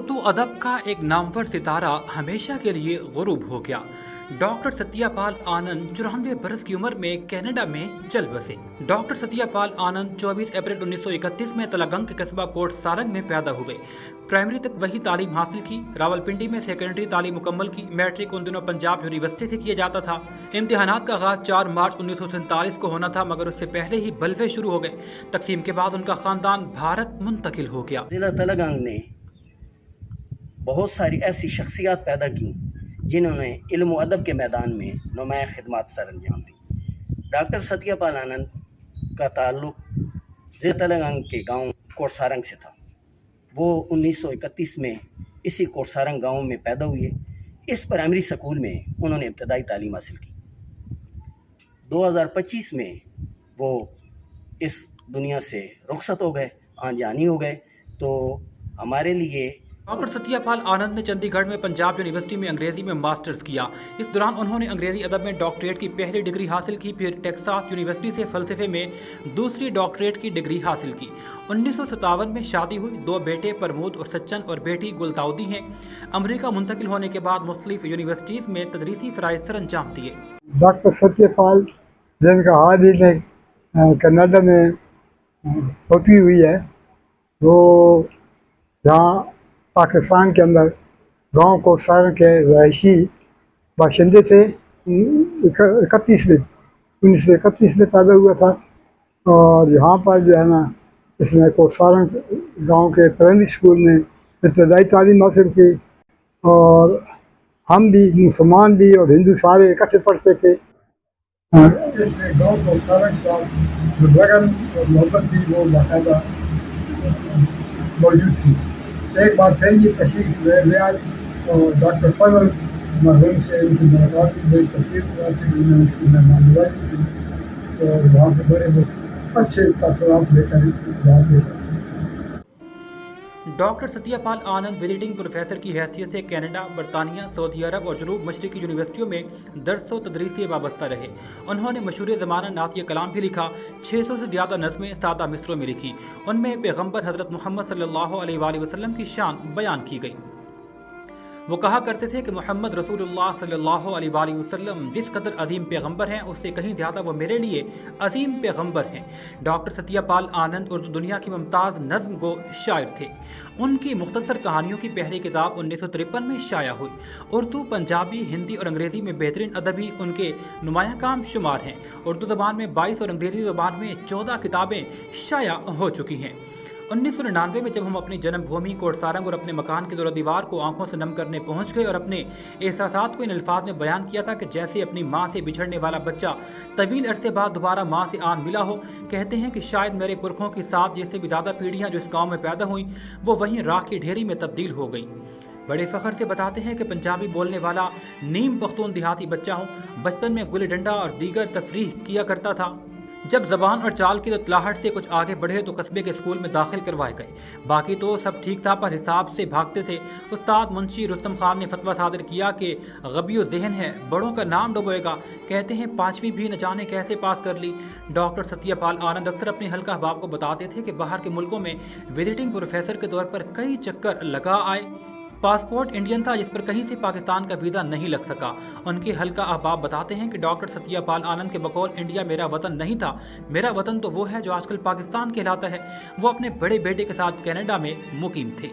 उर्दू अदब का एक नामवर सितारा हमेशा के लिए गुरूब हो गया। डॉक्टर सत्यपाल आनंद 94 बरस की उम्र में कनाडा में चल बसे। डॉक्टर सत्यपाल आनंद 24 अप्रैल 1931 में तलागंग के कस्बा कोट सारंग में पैदा हुए। प्राइमरी तक वही तालीम हासिल की। रावलपिंडी में सेकेंडरी तालीम मुकम्मल की। मैट्रिक उन दिनों पंजाब यूनिवर्सिटी से किया जाता था। इम्तिहानात का आगाज 4 मार्च 1947 को होना था, मगर उससे पहले ही बलवे शुरू हो गए। तकसीम के बाद उनका खानदान भारत मुंतकिल हो गया। जिला तलागंग ने बहुत सारी ऐसी शख्सियात पैदा की जिन्होंने इल्म व अदब के मैदान में नुमाया खिदमत सर अंजाम दी। डॉक्टर सत्यपाल आनंद का ताल्लुक़ ज़िला तलागंग के गांव कोटसारंग से था। वो 1931 में इसी कोटसारंग गांव में पैदा हुए। इस प्राइमरी स्कूल में उन्होंने इब्तदाई तालीम हासिल की। 2025 में वो इस दुनिया से रुखसत हो गए, आंजानी हो गए। तो हमारे लिए डॉक्टर सत्यपाल आनंद ने चंडीगढ़ में पंजाब यूनिवर्सिटी में अंग्रेजी में मास्टर्स किया। इस दौरान उन्होंने अंग्रेजी अदब में डॉक्टरेट की पहली डिग्री हासिल की। फिर टेक्सास यूनिवर्सिटी से फलसफे में दूसरी डॉक्टरेट की डिग्री हासिल की। 1957 में शादी हुई। 2 बेटे प्रमोद और सच्चन और बेटी गुलताउदी हैं। अमेरिका मुंतकिल होने के बाद मुख्तलिफ यूनिवर्सिटीज़ में तदरीसी फ़राइज़ सर अंजाम दिए। डॉक्टर सत्यपाल जिनका हाल ही में कनाडा में होती हुई है, वो जहाँ पाकिस्तान के अंदर गांव कोटसारंग के रहायशी बाशिंदे थे। 1931 में पैदा हुआ था और यहाँ पर जो है ना, इसने कोटसारंग गांव के प्राइमरी स्कूल में इब्तदाई तालीम हासिल की। और हम भी, मुसलमान भी और हिंदू सारे इकट्ठे पढ़ते थे। इसने गांव कोटसारंग का जो लगन और मोहब्बत थी वो बाकायदा मौजूद थी। एक बार फिर ये तशरीफ ले आई और डॉक्टर फजल मरहूम से उनकी मुलाकात की गई। तशरीफ उन्होंने उसकी मेहमाननवाजी की और वहाँ से बड़े अच्छे तसव्वुरात लेकर वहाँ से। डॉक्टर सत्यपाल आनंद विजिटिंग प्रोफेसर की हैसियत से कनाडा, बरतानिया, सऊदी अरब और जनूब मशरक़ी यूनिवर्सिटियों में दर्स व तदरीस से वाबस्ता रहे। उन्होंने मशहूर ज़माना नातिया कलाम भी लिखा। 600 से ज़्यादा नज़में सादा मिसरों में लिखी। उनमें पैगम्बर हज़रत मोहम्मद सल्लल्लाहु अलैहि वसल्लम की शान बयान की गई। वो कहा करते थे कि मोहम्मद रसूलुल्लाह सल्लल्लाहु अलैहि वसल्लम जिस कदर अजीम पैगंबर हैं, उससे कहीं ज़्यादा वो मेरे लिए अजीम पैगंबर हैं। डॉक्टर सत्यपाल आनंद उर्दू दुनिया की मुमताज़ नज़्म गो शायर थे। उनकी मुख्तसर कहानियों की पहली किताब 1953 में शाया हुई। उर्दू, पंजाबी, हिंदी और अंग्रेज़ी में बेहतरीन अदबी उनके नुमाया काम शुमार हैं। उर्दू ज़बान में 22 और अंग्रेज़ी ज़बान में 14 किताबें शाया हो चुकी हैं। 1999 में जब हम अपनी जन्मभूमि कोटसारंग और अपने मकान की दौरा दीवार को आंखों से नम करने पहुंच गए और अपने एहसासात को इन अल्फाज में बयान किया था कि जैसे अपनी माँ से बिछड़ने वाला बच्चा तवील अरसे बाद दोबारा माँ से आन मिला हो। कहते हैं कि शायद मेरे पुरखों की 7 जैसे भी ज़्यादा पीढ़ियाँ जो इस गाँव में पैदा हुई, वो वहीं राख की ढेरी में तब्दील हो गई। बड़े फ़ख्र से बताते हैं कि पंजाबी बोलने वाला नीम पख्तून देहाती बच्चा हूँ। बचपन में गुल्ली डंडा और दीगर तफरीह किया करता था। जब ज़बान और चाल की तलाहट से कुछ आगे बढ़े तो कस्बे के स्कूल में दाखिल करवाए गए। बाकी तो सब ठीक था, पर हिसाब से भागते थे। उस्ताद मुंशी रुस्तम खान ने फतवा सादर किया कि गबियो ज़हन है, बड़ों का नाम डुबोएगा। कहते हैं 5वीं भी न जाने कैसे पास कर ली। डॉक्टर सत्यपाल आनंद अक्सर अपने हल्का अहबाब को बताते थे कि बाहर के मुल्कों में विजिटिंग प्रोफेसर के तौर पर कई चक्कर लगा आए। पासपोर्ट इंडियन था, जिस पर कहीं से पाकिस्तान का वीज़ा नहीं लग सका। उनके हल्का अहबाब बताते हैं कि डॉक्टर सत्यपाल आनंद के बकौल इंडिया मेरा वतन नहीं था। मेरा वतन तो वो है जो आजकल पाकिस्तान कहलाता है। वो अपने बड़े बेटे के साथ कनाडा में मुकीम थे।